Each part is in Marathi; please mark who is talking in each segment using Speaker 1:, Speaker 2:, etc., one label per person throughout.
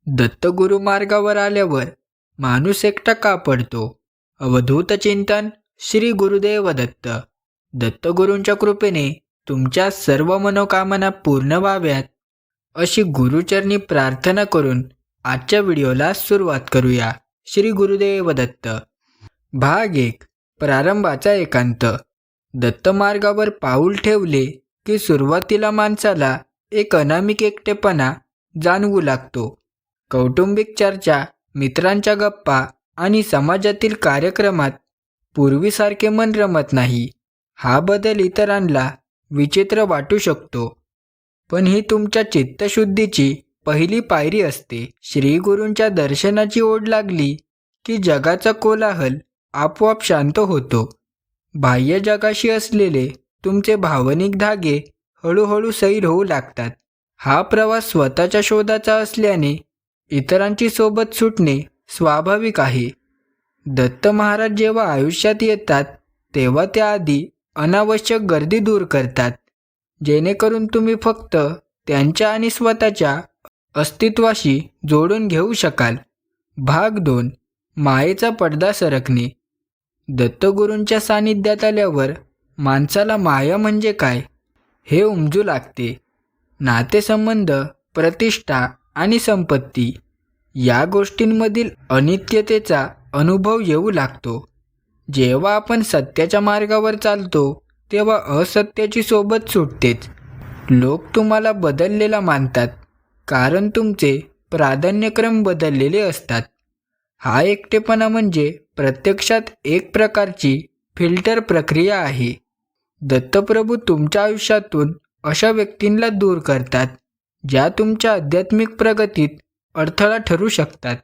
Speaker 1: दत्तगुरु मार्गावर आल्यावर माणूस एकटा का पडतो? अवधूत चिंतन श्री गुरुदेव दत्त. दत्तगुरूंच्या कृपेने तुमच्या सर्व मनोकामना पूर्ण व्हाव्यात अशी गुरुचरणी प्रार्थना करून आजच्या व्हिडिओला सुरुवात करूया. श्री गुरुदेव दत्त. भाग 1. प्रारंभाचा एकांत. दत्त मार्गावर पाऊल ठेवले की सुरुवातीला माणसाला एक अनामिक एकटेपणा जाणवू लागतो. कौटुंबिक चर्चा, मित्रांच्या गप्पा आणि समाजातील कार्यक्रमात पूर्वीसारखे मन रमत नाही. हा बदल इतरांना विचित्र वाटू शकतो, पण ही तुमच्या चित्तशुद्धीची पहिली पायरी असते. श्री गुरूंच्या दर्शनाची ओढ लागली की जगाचा कोलाहल आपोआप शांत होतो. बाह्य जगाशी असलेले तुमचे भावनिक धागे हळूहळू सैल होऊ लागतात. हा प्रवास स्वतःच्या शोधाचा असल्याने इतरांची सोबत सुटणे स्वाभाविक आहे. दत्त महाराज जेव्हा आयुष्यात येतात तेव्हा त्याआधी अनावश्यक गर्दी दूर करतात, जेणेकरून तुम्ही फक्त त्यांच्या आणि स्वतःच्या अस्तित्वाशी जोडून घेऊ शकाल. भाग 2. मायेचा पडदा सरकणे. दत्तगुरूंच्या सानिध्यात आल्यावर माणसाला माया म्हणजे काय हे उमजू लागते. नातेसंबंध, प्रतिष्ठा आणि संपत्ती या गोष्टींमधील अनित्यतेचा अनुभव येऊ लागतो. जेव्हा आपण सत्याच्या मार्गावर चालतो तेव्हा असत्याची सोबत सुटतेच. लोक तुम्हाला बदललेला मानतात कारण तुमचे प्राधान्यक्रम बदललेले असतात. हा एकटेपणा म्हणजे प्रत्यक्षात एक प्रकारची फिल्टर प्रक्रिया आहे. दत्तप्रभू तुमच्या आयुष्यातून अशा व्यक्तींना दूर करतात ज्या तुमच्या आध्यात्मिक प्रगतीत अडथळा ठरू शकतात.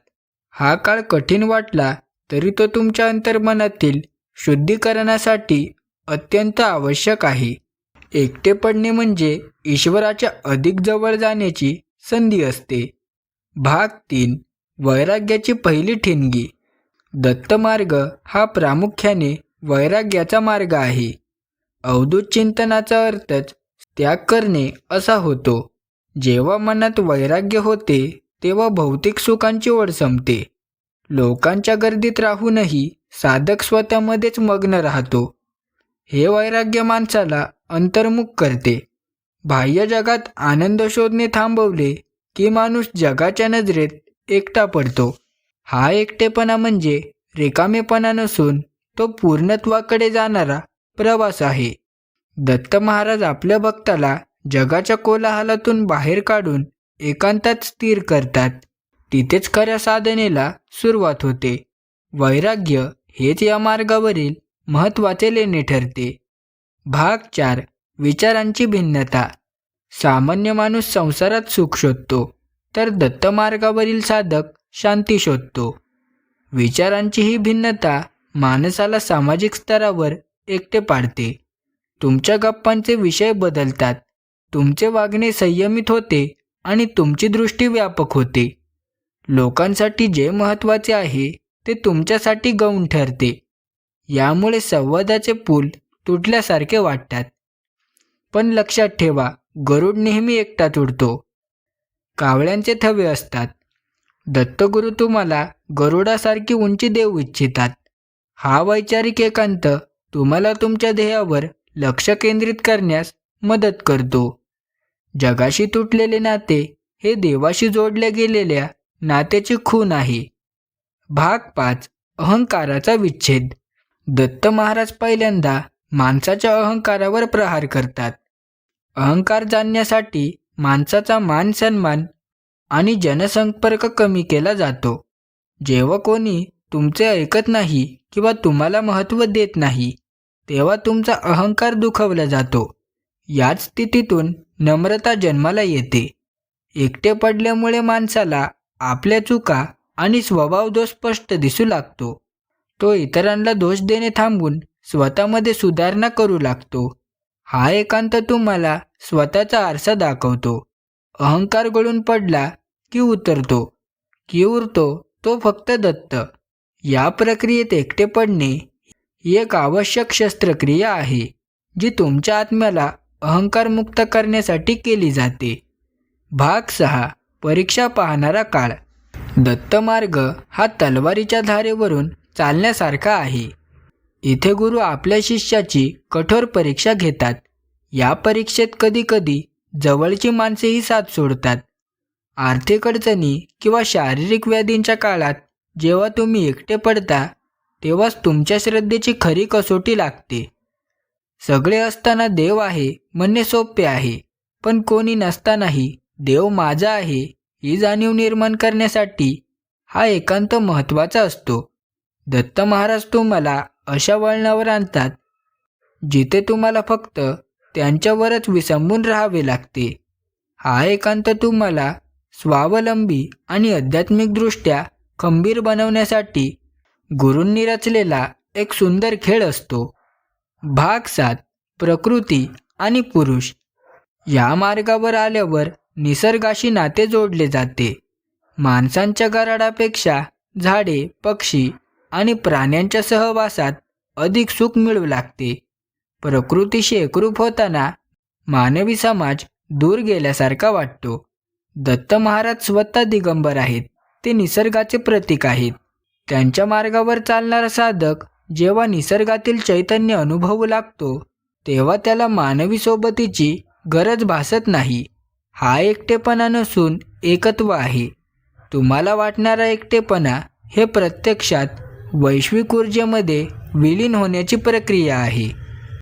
Speaker 1: हा काळ कठीण वाटला तरी तो तुमच्या अंतर्मनातील शुद्धीकरणासाठी अत्यंत आवश्यक आहे. एकटे पडणे म्हणजे ईश्वराच्या अधिक जवळ जाण्याची संधी असते. भाग 3. वैराग्याची पहिली ठिणगी. दत्त मार्ग हा प्रामुख्याने वैराग्याचा मार्ग आहे. अवधूत चिंतनाचा अर्थच त्याग करणे असा होतो. जेव्हा मनात वैराग्य होते तेव्हा भौतिक सुखांची ओढ संपते. लोकांच्या गर्दीत राहूनही साधक स्वतःमध्येच मग्न राहतो. हे वैराग्य माणसाला अंतर्मुख करते. बाह्य जगात आनंद शोधणे थांबवले की माणूस जगाच्या नजरेत एकटा पडतो. हा एकटेपणा म्हणजे रिकामेपणा नसून तो पूर्णत्वाकडे जाणारा प्रवास आहे. दत्त महाराज आपल्या भक्ताला जगाच्या कोलाहलातून बाहेर काढून एकांतात स्थिर करतात. तिथेच खऱ्या साधनेला सुरुवात होते. वैराग्य हेच या मार्गावरील महत्त्वाचे लेणे ठरते. भाग 4. विचारांची भिन्नता. सामान्य माणूस संसारात सुख शोधतो तर दत्त मार्गावरील साधक शांती शोधतो. विचारांची ही भिन्नता माणसाला सामाजिक स्तरावर एकटे पाडते. तुमच्या गप्पांचे विषय बदलतात, तुमचे वागणे संयमित होते आणि तुमची दृष्टी व्यापक होते. लोकांसाठी जे महत्त्वाचे आहे ते तुमच्यासाठी गौण ठरते. यामुळे संवादाचे पूल तुटल्यासारखे वाटतात. पण लक्षात ठेवा, गरुड नेहमी एकटाच उडतो. कावळ्यांचे थवे असतात. दत्तगुरू तुम्हाला गरुडासारखी उंची देऊ इच्छितात. हा वैचारिक एकांत तुम्हाला तुमच्या ध्येयावर लक्ष केंद्रित करण्यास मदत करतो. जगाशी तुटलेले नाते हे देवाशी जोडल्या गेलेल्या नात्याची खूण आहे. भाग 5. अहंकाराचा विच्छेद. दत्त महाराज पहिल्यांदा माणसाच्या अहंकारावर प्रहार करतात. अहंकार जाणण्यासाठी माणसाचा मान सन्मान आणि जनसंपर्क कमी केला जातो. जेव्हा कोणी तुमचे ऐकत नाही किंवा तुम्हाला महत्त्व देत नाही तेव्हा तुमचा अहंकार दुखावला जातो. याच स्थितीतून नम्रता जन्माला येते. एकटे पडल्यामुळे माणसाला आपल्या चुका आणि स्वभावदोष स्पष्ट दिसू लागतो. तो इतरांना दोष देणे थांबून स्वतःमध्ये सुधारणा करू लागतो. हा एकांत तुम्हाला स्वतःचा आरसा दाखवतो. अहंकार गळून पडला की उतरतो की उरतो तो फक्त दत्त. या प्रक्रियेत एकटे पडणे ही एक आवश्यक शस्त्रक्रिया आहे जी तुमच्या आत्म्याला अहंकारमुक्त करण्यासाठी केली जाते. भाग 6. परीक्षा पाहणारा काळ. दत्तमार्ग हा तलवारीच्या धारेवरून चालण्यासारखा आहे. इथे गुरु आपल्या शिष्याची कठोर परीक्षा घेतात. या परीक्षेत कधीकधी जवळची माणसेही साथ सोडतात. आर्थिक अडचणी किंवा शारीरिक व्याधींच्या काळात जेव्हा तुम्ही एकटे पडता तेव्हाच तुमच्या श्रद्धेची खरी कसोटी लागते. सगळे असताना देव आहे म्हणणे सोपे आहे, पण कोणी नसतानाही देव माझा आहे ही जाणीव निर्माण करण्यासाठी हा एकांत महत्त्वाचा असतो. दत्त महाराज तुम्हाला अशा वळणावर आणतात जिथे तुम्हाला फक्त त्यांच्यावरच विसंबून राहावे लागते. हा एकांत तुम्हाला स्वावलंबी आणि आध्यात्मिकदृष्ट्या खंबीर बनवण्यासाठी गुरूंनी रचलेला एक सुंदर खेळ असतो. भाग 7. प्रकृती आणि पुरुष. या मार्गावर आल्यावर निसर्गाशी नाते जोडले जाते. माणसांच्या गराडापेक्षा झाडे, पक्षी आणि प्राण्यांच्या सहवासात अधिक सुख मिळू लागते. प्रकृतीशी एकरूप होताना मानवी समाज दूर गेल्यासारखा वाटतो. दत्त महाराज स्वतः दिगंबर आहेत. ते निसर्गाचे प्रतीक आहेत. त्यांच्या मार्गावर चालणारा साधक जेव्हा निसर्गातील चैतन्य अनुभवू लागतो तेव्हा त्याला मानवी सोबतीची गरज भासत नाही. हा एकटेपणा नसून एकत्व आहे. तुम्हाला वाटणारा एकटेपणा हे प्रत्यक्षात वैश्विक ऊर्जेमध्ये विलीन होण्याची प्रक्रिया आहे.